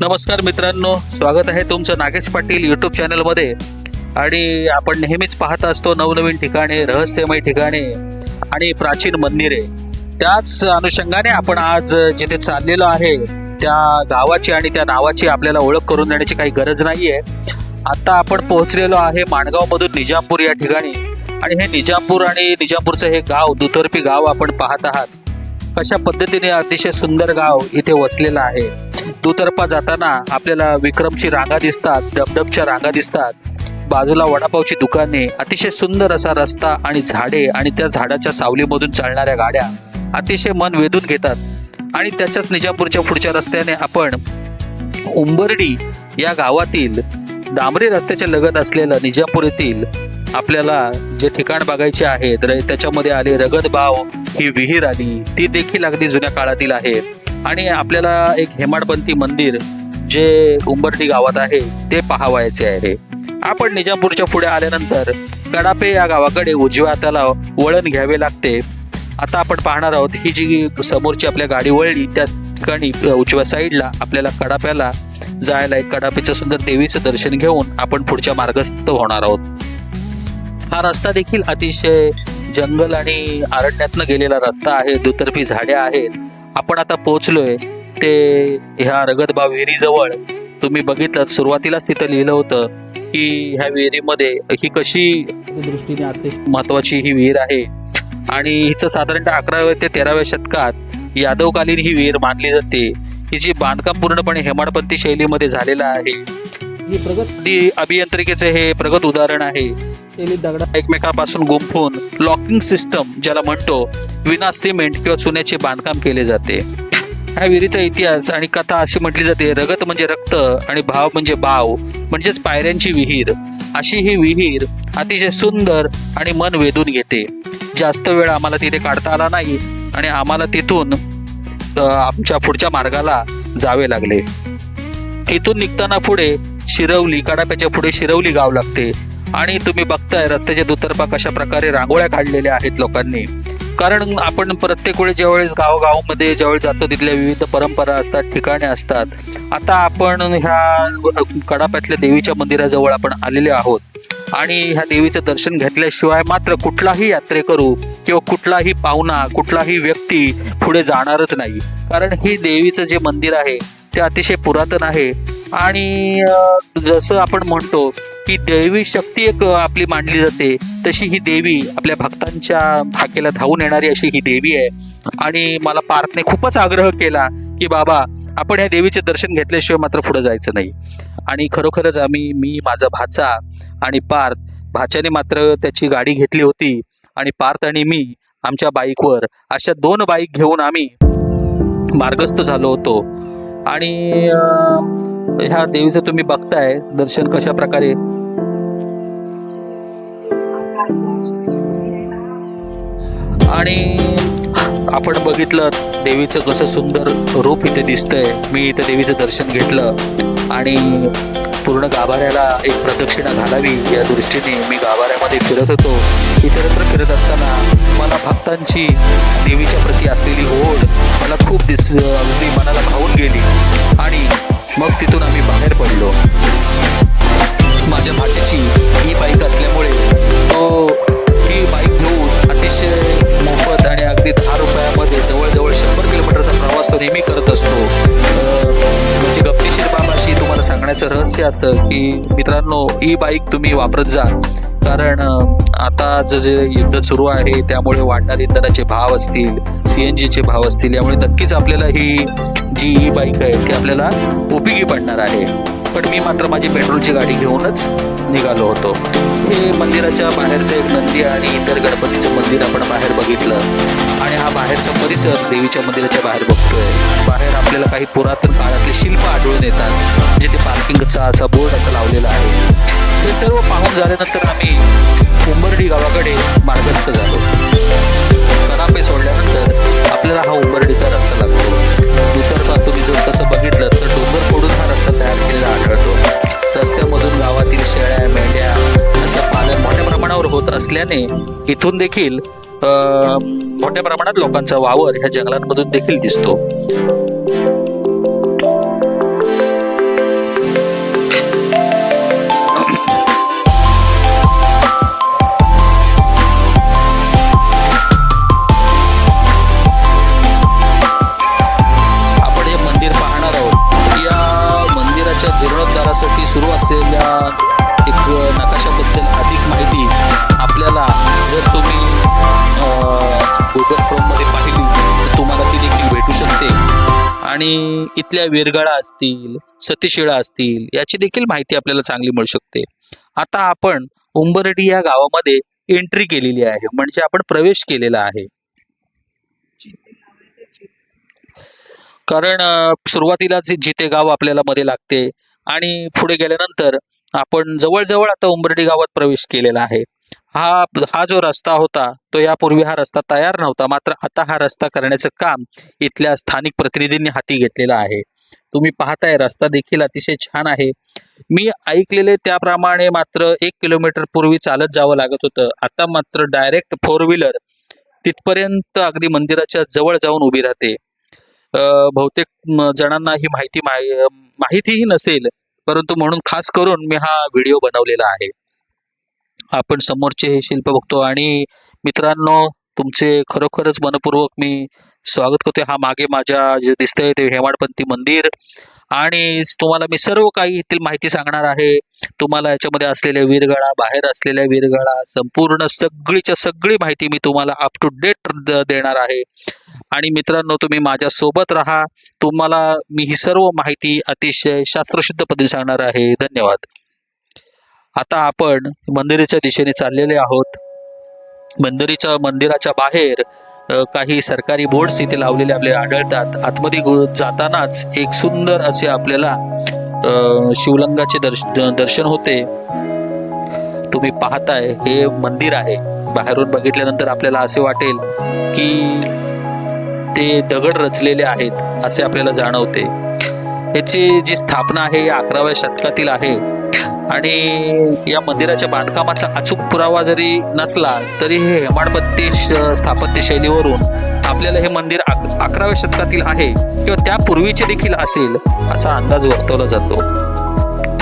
नमस्कार मित्रांनो, स्वागत आहे तुमचं नागेश पाटील यूट्यूब चॅनलमध्ये. आणि आपण नेहमीच पाहत असतो नवनवीन ठिकाणे, रहस्यमय ठिकाणे आणि प्राचीन मंदिरे. त्याच अनुषंगाने आपण आज जिथे चाललेलो आहे त्या गावाची आणि त्या नावाची आपल्याला ओळख करून देण्याची काही गरज नाहीये. आता आपण पोहोचलेलो आहे माणगावमधून निजामपूर या ठिकाणी. आणि हे निजामपूर आणि निजामपूरचं हे गाव दुतर्फी गाव आपण पाहत आहात. कशा पद्धतीने अतिशय सुंदर गाव इथे वसलेलं आहे. दुतर्फा जाताना आपल्याला विक्रमची रांगा दिसतात, डबडबच्या रांगा दिसतात, बाजूला वडापावची दुकाने, अतिशय सुंदर असा रस्ता आणि झाडे आणि त्या झाडाच्या सावलीमधून चालणाऱ्या गाड्या अतिशय मन वेधून घेतात. आणि त्याच्याच निजामपूरच्या पुढच्या रस्त्याने आपण उंबर्डी या गावातील डांबरी रस्त्याच्या लगत असलेलं निजामपूर येथील आपल्याला जे ठिकाण बघायचे आहे त्याच्यामध्ये आले रगतबाव ही विहीर आली, ती देखील अगदी जुन्या काळातील आहे. आणि आपल्याला एक हेमाडपंथी मंदिर जे उंबर्डी गावात आहे ते पाहावायचे आहे. आपण निजामपूरच्या पुढे आल्यानंतर कडापे या गावाकडे उजव्या हाताला वळण घ्यावे लागते. आता आपण पाहणार आहोत ही जी समोरची आपल्या गाडी वळली त्या ठिकाणी उजव्या साईडला आपल्याला कडाप्याला जायला एक कडापेचं सुंदर देवीचं दर्शन घेऊन आपण पुढच्या मार्गस्थ होणार आहोत. हा रस्ता देखील अतिशय जंगल आणि अरण्यातनं गेलेला रस्ता आहे. दुतर्फी झाडे आहेत. आपण आता पोहोचलोय ते ह्या रगतबाव विहिरीजवळ. तुम्ही बघितलं सुरुवातीलाच तिथं लिहिलं होतं की ह्या विहिरीमध्ये ही कशी दृष्टीने अतिशय महत्वाची ही विहीर आहे. आणि हिचं साधारणतः 11व्या ते 13व्या शतकात यादवकालीन ही विहीर मानली जाते. हिची बांधकाम पूर्णपणे हेमाडपंथी शैलीमध्ये झालेलं आहे. ही प्रगत अभियांत्रिकेचे हे प्रगत उदाहरण आहे. दगडा एकमेकांपासून गुंफून लॉकिंग सिस्टम ज्याला म्हणतो विना सिमेंट किंवा चुन्याचे बांधकाम केले जाते. ह्या विहिरीचा इतिहास आणि कथा अशी म्हटली जाते, रगत म्हणजे रक्त आणि भाव म्हणजे बाव म्हणजेच पायऱ्यांची विहीर. अशी ही विहीर अतिशय सुंदर आणि मन वेधून घेते. जास्त वेळ आम्हाला तिथे काढता आला नाही आणि आम्हाला तिथून आमच्या पुढच्या मार्गाला जावे लागले. इथून निघताना पुढे शिरवली, कडाप्याच्या पुढे शिरवली गाव लागते. आणि तुम्ही बघताय रस्त्याच्या दुतर्फा कशा प्रकारे रांगोळ्या काढलेल्या आहेत लोकांनी. कारण आपण प्रत्येक वेळी ज्यावेळेस गावोगावमध्ये ज्यावेळेस जातो तिथल्या विविध परंपरा असतात, ठिकाणे असतात. आता आपण ह्या कडाप्यातल्या देवीच्या मंदिराजवळ आपण आलेले आहोत. आणि ह्या देवीचं दर्शन घेतल्याशिवाय मात्र कुठलाही यात्रेकरू किंवा कुठलाही पाहुणा, कुठलाही व्यक्ती पुढे जाणारच नाही. कारण ही देवीचं जे मंदिर आहे ते अतिशय पुरातन आहे. आणि जसं आपण म्हणतो की दैवी शक्ती एक आपली मानली जाते, तशी ही देवी आपल्या भक्तांच्या हाकेला धावून येणारी अशी ही देवी आहे. आणि मला पार्थने खूपच आग्रह केला की बाबा आपण ह्या देवीचे दर्शन घेतल्याशिवाय मात्र पुढे जायचं नाही. आणि खरोखरच मी माझा भाचा आणि पार्थ, भाच्याने मात्र त्याची गाडी घेतली होती आणि पार्थ आणि मी आमच्या बाईकवर अशा 2 बाईक घेऊन आम्ही मार्गस्थ झालो होतो. आणि ह्या देवीचं तुम्ही बघताय दर्शन कशा प्रकारे. आणि आपण बघितलं देवीचं कसं सुंदर रूप इथे दिसतंय. मी इथे देवीचं दर्शन घेतलं आणि पूर्ण गाभाऱ्याला एक प्रदक्षिणा घालावी या दृष्टीने मी गाभाऱ्यामध्ये फिरत होतो. इतरत्र फिरत असताना मला भक्तांची देवीच्या प्रती असलेली ओढ मला खूप अगदी मनाला भावून गेली. आणि मग तिथून आम्ही बाहेर पडलो. माझ्या भाच्याची ही बाईक असल्यामुळे तो ही बाईक घेऊन अतिशय मोफत आणि अगदी 10 रुपयामध्ये जवळजवळ 100 किलोमीटरचा प्रवास तो नेहमी करत असतो. म्हणजे गमतीशीर बाब अशी तुम्हाला सांगण्याचं रहस्य असं की मित्रांनो, ही बाईक तुम्ही वापरत जा. कारण आता जे युद्ध सुरू आहे त्यामुळे वाढणारे इंधनाचे भाव असतील, CNGचे भाव असतील, यामुळे नक्कीच आपल्याला ही जी बाईक आहे ती आपल्याला उपयोगी पडणार आहे. पण मी मात्र माझी पेट्रोलची गाडी घेऊनच निघालो होतो. हे मंदिराच्या बाहेरचं एक नंदी आणि इतर गणपतीचं मंदिर आपण बाहेर बघितलं. आणि हा बाहेरचा परिसर देवीच्या मंदिराच्या बाहेर बघतोय. बाहेर आपल्याला काही पुरातन काळातले शिल्प आढळून येतात, जिथे पार्किंगचा असा बोर्ड असा लावलेला आहे. हे सर्व पाहून झाल्यानंतर आम्ही उंबर्डी गावाकडे मार्गस्थ झालो. कडापे सोडल्यानंतर आपल्याला हा उंबर्डीचा रस्ता लागतो. दुतर्फा तुम्ही जर तसं बघितलं तर डोंगर फोडून हा रस्ता तयार केलेला आढळतो. रस्त्यामधून गावातील शेळ्या, मेंढ्या अशा पालन मोठ्या प्रमाणावर होत असल्याने इथून देखील मोठ्या प्रमाणात लोकांचा वावर ह्या जंगलांमधून देखील दिसतो. साठी सुरू असलेल्या एक नकाशाबद्दल अधिक माहिती आपल्याला जर तुम्ही गुगल क्रोममध्ये पाहिली तर तुम्हाला ती देखील भेटू शकते आणि इथल्या विरगाळा असतील, सतीशिळा असतील याची देखील माहिती आपल्याला चांगली मिळू शकते. आता आपण उंबरठी या गावामध्ये एंट्री केलेली आहे, म्हणजे आपण प्रवेश केलेला आहे. कारण सुरुवातीलाच जिथे गाव आपल्याला मध्ये लागते आणि पुढे गेल्यानंतर आपण जवळजवळ आता उंबरठी गावात प्रवेश केलेला आहे. हा हा जो रस्ता होता तो यापूर्वी हा रस्ता तयार नव्हता, मात्र आता हा रस्ता करण्याचं काम इथल्या स्थानिक प्रतिनिधींनी हाती घेतलेलं आहे. तुम्ही पाहताय रस्ता देखील अतिशय छान आहे. मी ऐकलेले त्याप्रमाणे मात्र 1 किलोमीटर पूर्वी चालत जावं लागत होतं, आता मात्र डायरेक्ट 4 व्हीलर तिथपर्यंत अगदी मंदिराच्या जवळ जाऊन उभी राहते. बहुतेक जणांना ही माहितीही नसेल, परंतु म्हणून खास करून मी हा व्हिडिओ बनवलेला आहे. आपण समोरचे हे शिल्प बघतो आणि मित्रांनो तुमचे खरोखरच मनपूर्वक मी स्वागत करतोय. हा मागे माझ्या जे दिसतंय ते हेमाडपंथी मंदिर आणि तुम्हाला मी सर्व काही येथील माहिती सांगणार आहे. तुम्हाला याच्यामध्ये असलेल्या वीरगळा, बाहेर असलेल्या वीरगळा, संपूर्ण सगळीच्या सगळी माहिती मी तुम्हाला अप टू डेट देणार आहे. आणि मित्रांनो तुम्ही माझ्या सोबत राहा, तुम्हाला मी ही सर्व माहिती अतिशय शास्त्रशुद्ध पद्धतीने सांगणार आहे. धन्यवाद. आता आपण मंदिराच्या दिशेने चाललेले आहोत. मंदिराच्या बाहेर काही सरकारी बोर्ड्स इथे लावलेले आपल्याला आढळतात. आतमध्ये जातानाच एक सुंदर असे आपल्याला शिवलिंगाचे दर्शन होते. तुम्ही पाहताय हे मंदिर आहे. बाहेरून बघितल्यानंतर आपल्याला असे वाटेल की ते दगड रचलेले आहेत असे आपल्याला जाणवते. याची जी स्थापना आहे 11व्या शतकातील आहे आणि या मंदिराच्या बांधकामाचा अचूक पुरावा जरी नसला तरी हे हेमाडपंथी स्थापत्य शैलीवरून आपल्याला हे मंदिर 11व्या शतकातील आहे किंवा त्यापूर्वीचे देखील असेल असा अंदाज वर्तवला जातो.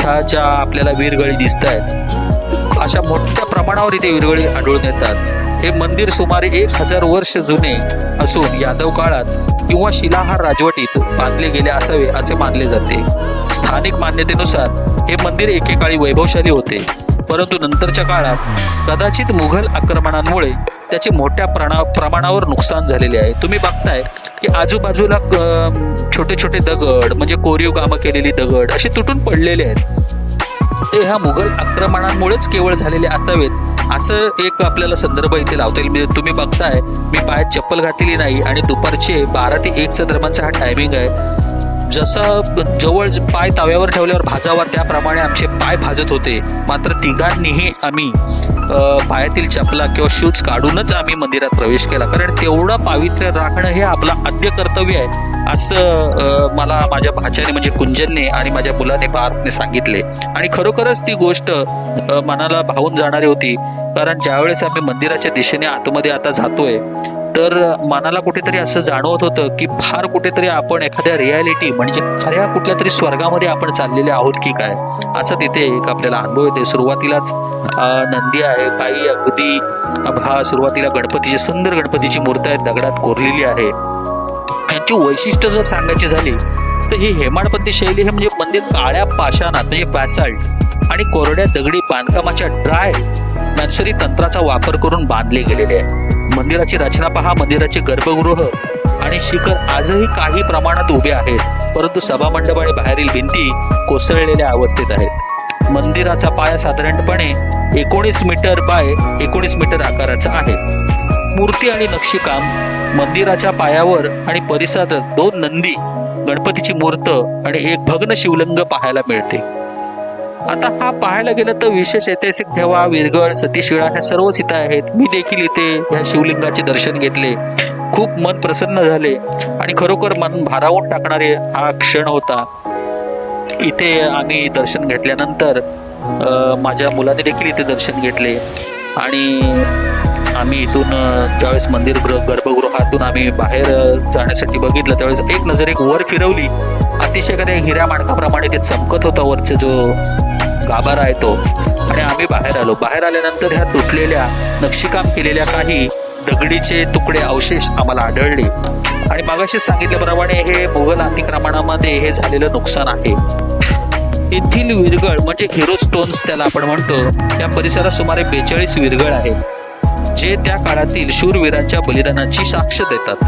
ह्या ज्या आपल्याला वीरगळी दिसत आहेत अशा मोठ्या प्रमाणावर इथे वीरगळी आढळून येतात. हे मंदिर सुमारे 1000 वर्ष जुने असून यादव काळात किंवा शिलाहार राजवटीत बांधले गेले असावे असे मानले जाते. स्थानिक मान्यतेनुसार हे मंदिर एकेकाळी वैभवशाली होते, परंतु नंतरच्या काळात कदाचित मुघल आक्रमणांमुळे त्याचे मोठ्या प्रमाणावर नुकसान झालेले आहे. तुम्ही बघताय की आजूबाजूला छोटे छोटे दगड म्हणजे कोरीव कामं केलेली दगड असे तुटून पडलेले आहेत. ते ह्या मुघल आक्रमणांमुळेच केवळ झालेले असावेत असं एक आपल्याला संदर्भ इथे लावता येईल. तुम्ही बघताय मी पायात चप्पल घातलेली नाही आणि दुपारचे 12 ते 1चा दरम्यानचा हा टायमिंग आहे. जसं जवळ पाय तव्यावर ठेवल्यावर भाजावा त्याप्रमाणे आमचे पाय भाजत होते, मात्र तिघांनीही आम्ही पायातील चपला किंवा शूज काढूनच आम्ही मंदिरात प्रवेश केला, कारण तेवढं पावित्र्य राखणं हे आपलं आद्य कर्तव्य आहे असं मला माझ्या भाच्याने म्हणजे कुंजनने आणि माझ्या मुलाने पार्थने सांगितले. आणि खरोखरच ती गोष्ट मनाला भावून जाणारी होती, कारण ज्यावेळेस आम्ही मंदिराच्या दिशेने आतमध्ये आता जातोय तर मनाला कुठेतरी असं जाणवत होतं की फार कुठेतरी आपण एखाद्या रियालिटी म्हणजे खऱ्या कुठल्या तरी स्वर्गामध्ये आपण चाललेले आहोत की काय असं तिथे एक आपल्याला अनुभव येते. सुरुवातीलाच नंदी आहे, काही अगदी सुरुवातीला गणपतीची सुंदर गणपतीची मूर्ती आहे, दगडात कोरलेली आहे. यांची वैशिष्ट्य जर सांगायची झाली तर ही हेमाडपंथी शैली हे म्हणजे मंदिर काळ्या पाषाणात म्हणजे बॅसाल्ट आणि कोरड्या दगडी बांधकामाच्या ड्राय मॅन्सरी तंत्राचा वापर करून बांधले गेलेले आहे. मंदिराची रचना पहा. मंदिराचे गर्भगृह आणि शिखर आजही काही प्रमाणात उभे आहेत, परंतु सभामंडप आणि बाहेरील भिंती कोसळलेल्या अवस्थेत आहेत. मंदिराचा पाया साधारणपणे 19 मीटर बाय 19 मीटर आकाराचा आहे. मूर्ती आणि नक्षीकाम. मंदिराच्या पायावर आणि परिसरात 2 नंदी, गणपतीची मूर्त आणि एक भग्न शिवलिंग पाहायला मिळते. आता हा पाहायला गेलं तर विशेष ऐतिहासिक ठेवा, विरगळ, सतीशिळा ह्या सर्वच इथं आहेत. मी देखील इथे ह्या शिवलिंगाचे दर्शन घेतले, खूप मन प्रसन्न झाले आणि खरोखर मन भारावून टाकणारे हा क्षण होता. इथे आम्ही दर्शन घेतल्यानंतर माझ्या मुलाने देखील इथे दर्शन घेतले आणि आम्ही इथून ज्यावेळेस मंदिर गर्भगृहातून आम्ही बाहेर जाण्यासाठी बघितलं त्यावेळेस एक नजर एक वर फिरवली. अतिशय एखाद्या हिऱ्या माणकाप्रमाणे ते चमकत होता वरचा जो गाभारा आहे तो. आणि आम्ही बाहेर आलो. बाहेर आल्यानंतर ह्या तुटलेल्या नक्षीकाम केलेल्या काही दगडीचे तुकडे अवशेष आम्हाला आढळले आणि मागाशीच सांगितल्याप्रमाणे हे मुघल अतिक्रमणामध्ये हे झालेलं नुकसान आहे. येथील विरगळ म्हणजे हिरो स्टोन्स त्याला आपण म्हणतो, या परिसरात सुमारे 42 विरगळ आहेत जे त्या काळातील शूरवीरांच्या बलिदानाची साक्ष देतात.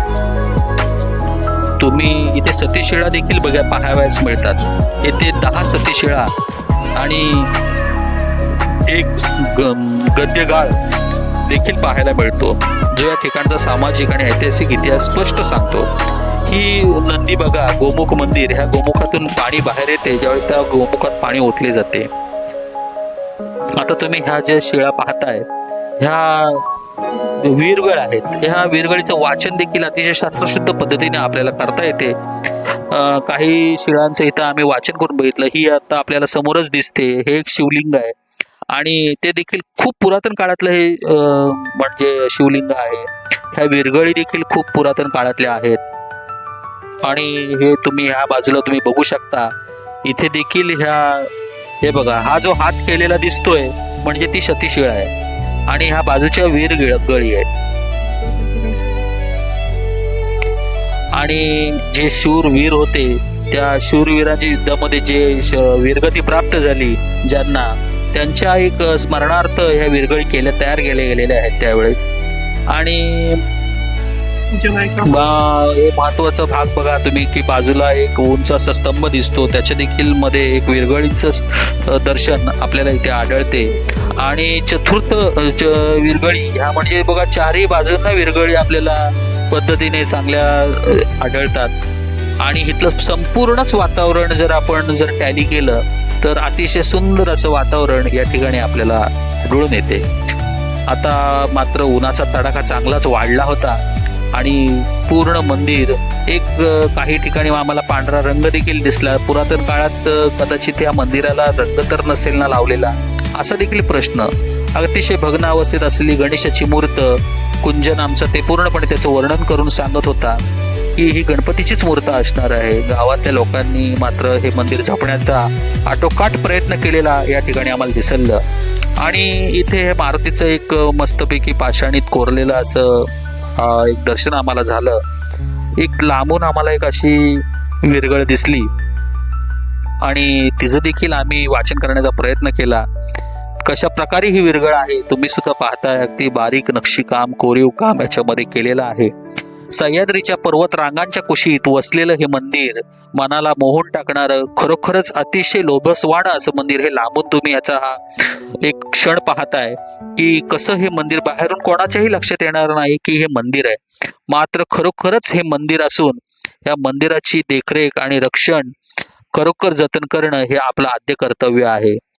तुम्ही इथे सतीशिळा देखील पाहावयास मिळतात. येथे 10 सतीशिळा आणि एक गद्यगाळ देखील पाहायला मिळतो, जो या ठिकाणचा सामाजिक आणि ऐतिहासिक इतिहास स्पष्ट सांगतो. ही नंदी बघा, गोमुख मंदिर, ह्या गोमुखातून पाणी बाहेर येते ज्यावेळेस त्या गोमुखात पाणी ओतले जाते. आता तुम्ही ह्या ज्या शिळा पाहताय, ह्या वीरगळ आहेत. ह्या वीरगळीचं वाचन देखील अतिशय शास्त्रशुद्ध पद्धतीने आपल्याला करता येते. काही शिळांचं इथं आम्ही वाचन करून बघितलं. ही आता आपल्याला समोरच दिसते, हे एक शिवलिंग आहे आणि ते देखील खूप पुरातन काळातलं हे म्हणजे शिवलिंग आहे. ह्या विरगळी देखील खूप पुरातन काळातल्या आहेत आणि हे तुम्ही ह्या बाजूला तुम्ही बघू शकता. इथे देखील हे बघा, हा जो हात केलेला दिसतोय म्हणजे ती सतीशिळा आहे आणि ह्या बाजूच्या वीरगळी आहेत. आणि जे शूरवीर होते, त्या शूरवीरांच्या युद्धामध्ये जे वीरगती प्राप्त झाली ज्यांना, त्यांच्या एक स्मरणार्थ ह्या विरगळी तयार गेलेल्या आहेत त्यावेळेस. आणि महत्वाचा भाग बघा तुम्ही की बाजूला एक उंच असा स्तंभ दिसतो, त्याच्या देखील मध्ये एक विरगळीचं दर्शन आपल्याला इथे आढळते. आणि चतुर्थ विरगळी ह्या म्हणजे बघा, चारही बाजूंना विरगळी आपल्याला पद्धतीने चांगल्या आढळतात आणि इथलं संपूर्णच वातावरण जर आपण टॅली केलं तर अतिशय सुंदर असं वातावरण या ठिकाणी आपल्याला आढळून येते. आता मात्र उन्हाचा तडाखा चांगलाच वाढला होता आणि पूर्ण मंदिर काही ठिकाणी आम्हाला पांढरा रंग देखील दिसला. पुरातन काळात कदाचित या मंदिराला रंग तर नसेल ना लावलेला, असा देखील प्रश्न. अतिशय भग्न अवस्थेत असलेली गणेशाची मूर्त, कुंजन आमचं ते पूर्णपणे त्याचं वर्णन करून सांगत होता की ही गणपतीचीच मूर्त असणार आहे. गावातल्या लोकांनी मात्र हे मंदिर जपण्याचा आटोकाट प्रयत्न केलेला या ठिकाणी आम्हाला दिसलं. आणि इथे हे मारुतीचं एक मस्तपैकी पाषाणीत कोरलेलं असं एक दर्शन आम्हाला झालं. एक लांबून आम्हाला एक अशी विरगळ दिसली आणि तिचं देखील आम्ही वाचन करण्याचा प्रयत्न केला. कशा प्रकारे ही विरगळ आहे तुम्ही सुद्धा पाहताय. अगदी बारीक नक्षीकाम, कोरीव काम याच्यामध्ये केलेलं आहे. सह्याद्रीच्या पर्वत रांगांच्या कुशीत वसलेलं हे मंदिर मनाला मोहून टाकणारं, खरोखरच अतिशय लोभसवाणं असं मंदिर. हे लांबून तुम्ही याचा हा एक क्षण पाहताय की कसं हे मंदिर बाहेरून कोणाच्याही लक्षात येणार नाही की हे मंदिर आहे, मात्र खरोखरच हे मंदिर असून या मंदिराची देखरेख आणि रक्षण खरोखर जतन करणं हे आपलं आद्य कर्तव्य आहे.